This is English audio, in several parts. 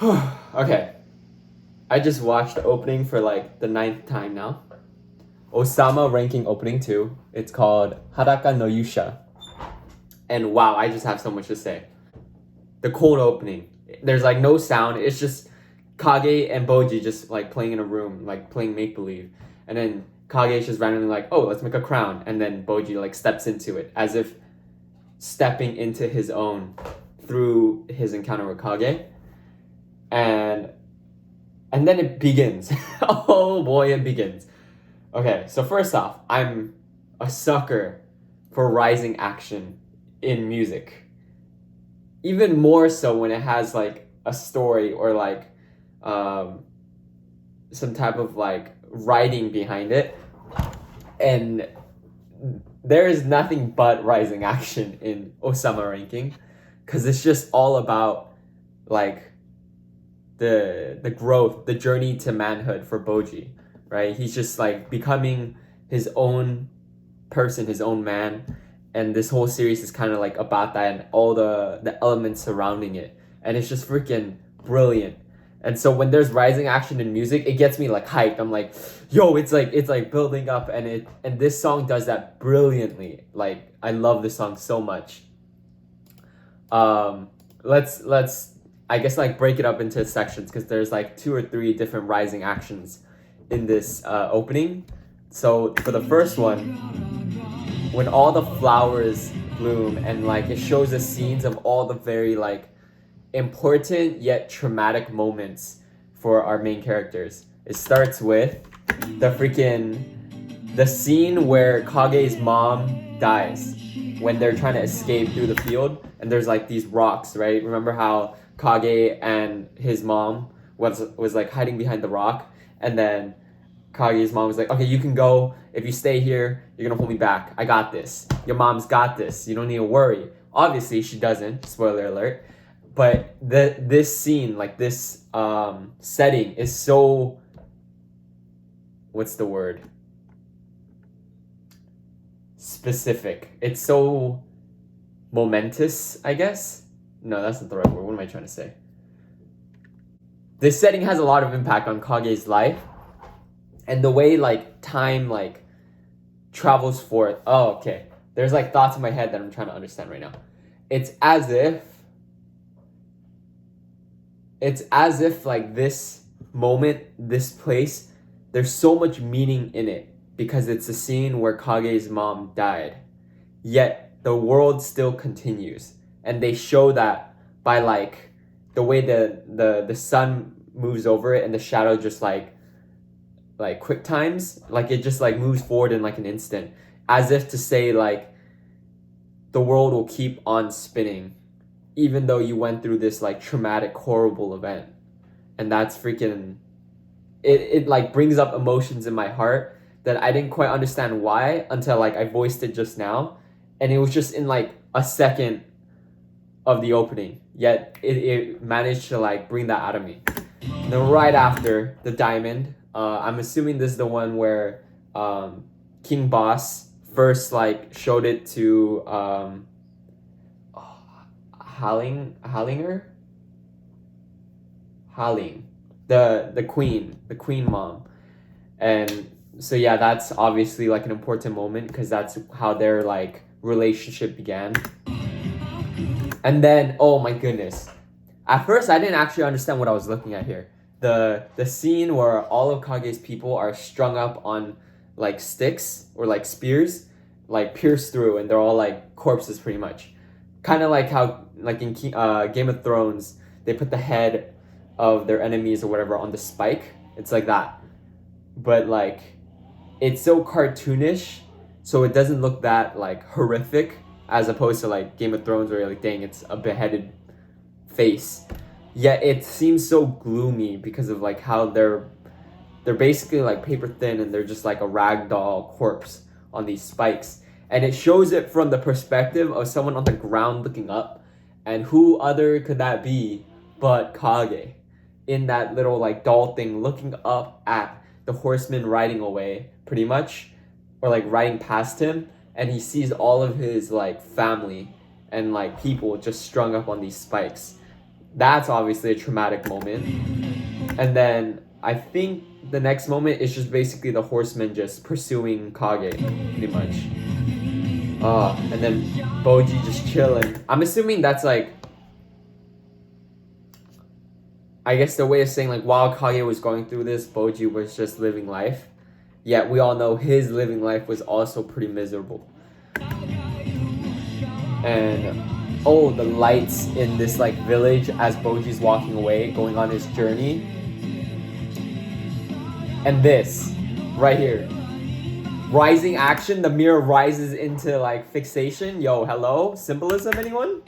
Okay, I just watched the opening for like the ninth time now. Ousama Ranking opening 2. It's called Haraka no Yusha. And wow, I just have so much to say. The cold opening. There's like no sound. It's just Kage and Boji just like playing in a room, like playing make believe. And then Kage is just randomly like, oh, let's make a crown. And then Boji like steps into it as if stepping into his own through his encounter with Kage. And then it begins. Oh boy, it begins. Okay, so first off, I'm a sucker for rising action in music. Even more so when it has like a story or like some type of like writing behind it. And there is nothing but rising action in Ousama Ranking because it's just all about like the growth, the journey to manhood for Boji, right? He's just like becoming his own person, his own man, and this whole series is kind of like about that and all the elements surrounding it, and it's just freaking brilliant. And so when there's rising action in music, it gets me like hyped. I'm like, yo, it's like building up, and this song does that brilliantly. Like I love this song so much. Let's I guess like break it up into sections because there's like 2 or 3 different rising actions in this opening. So for the first one, when all the flowers bloom and like it shows the scenes of all the very like important yet traumatic moments for our main characters. It starts with the scene where Kage's mom dies when they're trying to escape through the field and there's like these rocks, right? Remember how Kage and his mom was like hiding behind the rock, and then Kage's mom was like, okay, you can go. If you stay here, you're gonna hold me back. I got this. Your mom's got this. You don't need to worry. Obviously, she doesn't. Spoiler alert. But this scene, like this setting, is so. What's the word? Specific. It's so momentous, I guess. No, that's not the right word. What am I trying to say? This setting has a lot of impact on Kage's life, and the way like time like travels forth. Oh, okay. There's like thoughts in my head that I'm trying to understand right now. It's as if like this moment, this place, there's so much meaning in it because it's a scene where Kage's mom died. Yet the world still continues. And they show that by like the way the sun moves over it and the shadow just like quick times, like it just like moves forward in like an instant, as if to say like the world will keep on spinning even though you went through this like traumatic horrible event. And that's freaking it like brings up emotions in my heart that I didn't quite understand why until like I voiced it just now, and it was just in like a second of the opening, yet it managed to like bring that out of me. And then right after the diamond, I'm assuming this is the one where King Boss first like showed it to Hallinger, Halling, the queen mom. And so yeah, that's obviously like an important moment because that's how their like relationship began. And then, oh my goodness, at first I didn't actually understand what I was looking at here. The scene where all of Kage's people are strung up on like sticks or like spears, like pierced through, and they're all like corpses pretty much. Kind of like how like in Game of Thrones they put the head of their enemies or whatever on the spike. It's like that, but like it's so cartoonish, so it doesn't look that like horrific as opposed to like Game of Thrones where you're like, dang, it's a beheaded face. Yet it seems so gloomy because of like how they're basically like paper thin and they're just like a ragdoll corpse on these spikes. And it shows it from the perspective of someone on the ground looking up. And who other could that be but Kage in that little like doll thing looking up at the horseman riding away pretty much, or like riding past him, and he sees all of his like family and like people just strung up on these spikes. That's obviously a traumatic moment. And then I think the next moment is just basically the horsemen just pursuing Kage, pretty much. And then Boji just chilling. I'm assuming that's like, I guess the way of saying like while Kage was going through this, Boji was just living life. Yet we all know his living life was also pretty miserable. And oh, the lights in this like village as Boji's walking away, going on his journey. And this right here. Rising action, the mirror rises into like fixation. Yo, hello? Symbolism, anyone?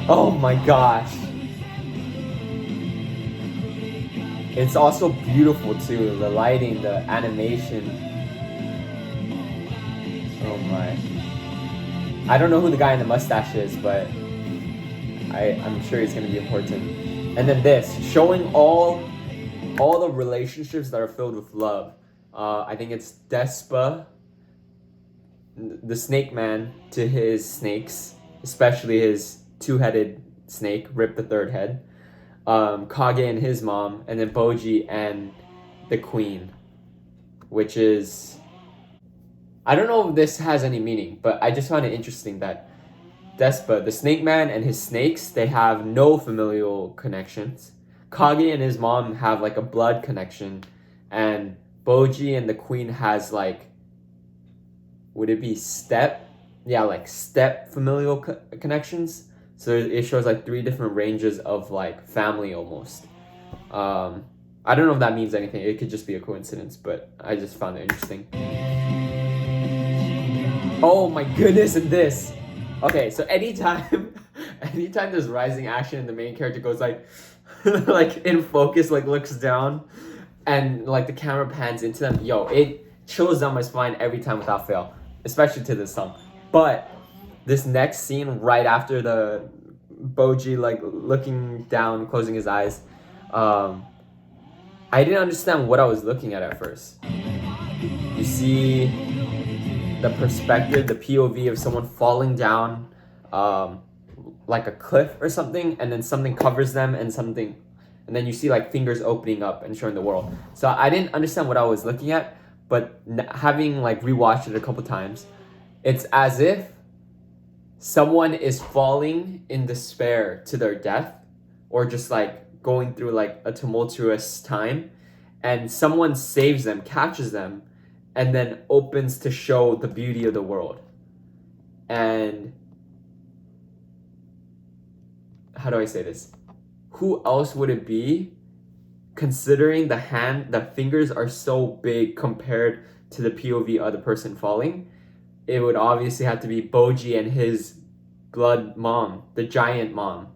Oh my gosh. It's also beautiful too. The lighting, the animation. Oh my. I don't know who the guy in the mustache is, but I'm sure he's gonna be important. And then this, showing all the relationships that are filled with love. I think it's Despa, the snake man, to his snakes, especially his two-headed snake, Rip the third head. Kage and his mom, and then Boji and the queen, which is, I don't know if this has any meaning, but I just found it interesting that Despa, the snake man, and his snakes, they have no familial connections. Kage and his mom have like a blood connection, and Boji and the queen has like, would it be step? Yeah, like step familial connections. So it shows like 3 different ranges of like family almost. I don't know if that means anything. It could just be a coincidence, but I just found it interesting. Oh my goodness, and this. Okay, so anytime there's rising action and the main character goes like like in focus, like looks down, and like the camera pans into them, yo, it chills down my spine every time without fail, especially to this song. But this next scene right after the Boji like looking down, closing his eyes, I didn't understand what I was looking at first. You see the perspective, the POV of someone falling down like a cliff or something, and then something covers them and then you see like fingers opening up and showing the world. So I didn't understand what I was looking at, but having like rewatched it a couple times, it's as if someone is falling in despair to their death, or just like going through like a tumultuous time, and someone saves them, catches them, and then opens to show the beauty of the world. And how do I say this? Who else would it be, considering the fingers are so big compared to the POV of the person falling? It would obviously have to be Boji and his blood mom, the giant mom.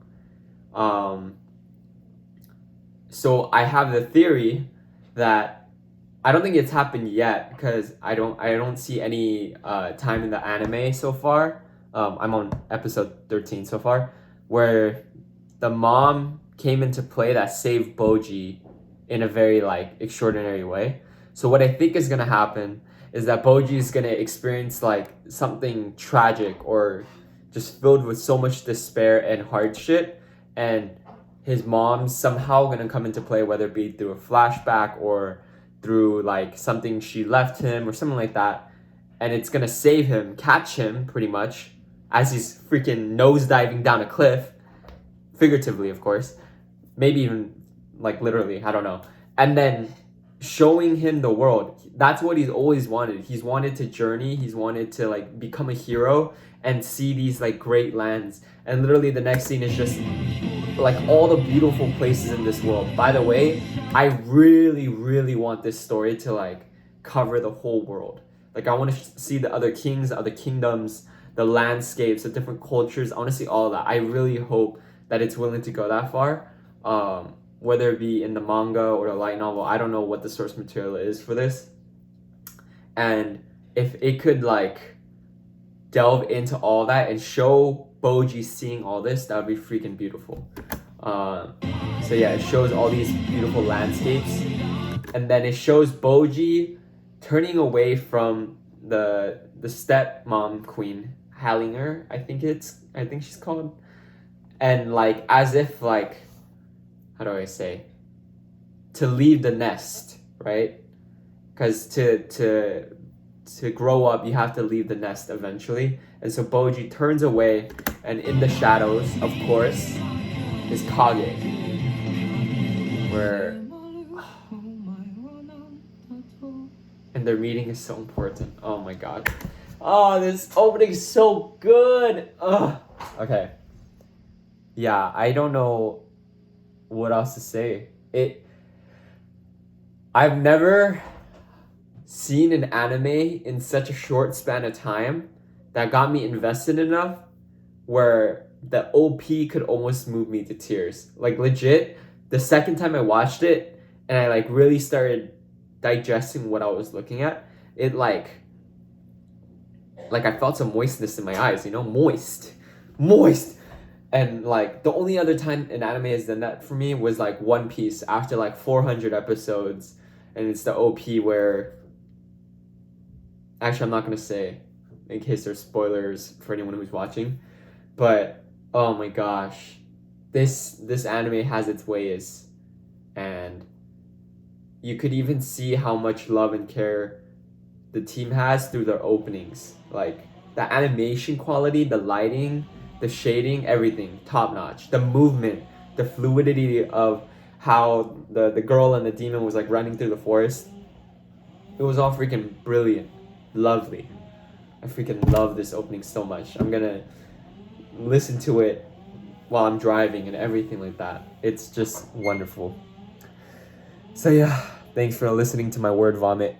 So I have the theory that I don't think it's happened yet, because I don't see any time in the anime so far. I'm on episode 13 so far, where the mom came into play that saved Boji in a very like extraordinary way. So what I think is gonna happen is that Boji is gonna experience like something tragic or just filled with so much despair and hardship, and his mom's somehow gonna come into play, whether it be through a flashback or through like something she left him or something like that, and it's gonna save him, catch him pretty much as he's freaking nosediving down a cliff, figuratively of course, maybe even like literally, I don't know, and then showing him the world. That's what he's always wanted. He's wanted to journey, he's wanted to like become a hero and see these like great lands. And literally the next scene is just like all the beautiful places in this world. By the way, I really want this story to like cover the whole world. Like I want to see the other kings, the other kingdoms, the landscapes, the different cultures. I want to see all of that. I really hope that it's willing to go that far. Whether it be in the manga or the light novel, I don't know what the source material is for this. And if it could like delve into all that and show Boji seeing all this, that would be freaking beautiful. So yeah, it shows all these beautiful landscapes, and then it shows Boji turning away from the stepmom queen, Hallinger, I think she's called. And like, as if like, how do I say, to leave the nest, right? Because to grow up, you have to leave the nest eventually. And so Boji turns away, and in the shadows, of course, is Kage, where, and their meeting is so important. Oh my god. Oh, this opening is so good. Ugh. Okay. Yeah, I don't know what else to say. I've never seen an anime in such a short span of time that got me invested enough where the OP could almost move me to tears. Like legit, the second time I watched it and I like really started digesting what I was looking at, it like I felt some moistness in my eyes, moist. And like the only other time an anime has done that for me was like One Piece after like 400 episodes, and it's the OP where, actually I'm not gonna say in case there's spoilers for anyone who's watching, but oh my gosh, this anime has its ways, and you could even see how much love and care the team has through their openings. Like the animation quality, the lighting, the shading, everything top notch. The movement, the fluidity of how the girl and the demon was like running through the forest, it was all freaking brilliant, lovely. I freaking love this opening so much. I'm gonna listen to it while I'm driving and everything like that. It's just wonderful. So yeah, thanks for listening to my word vomit.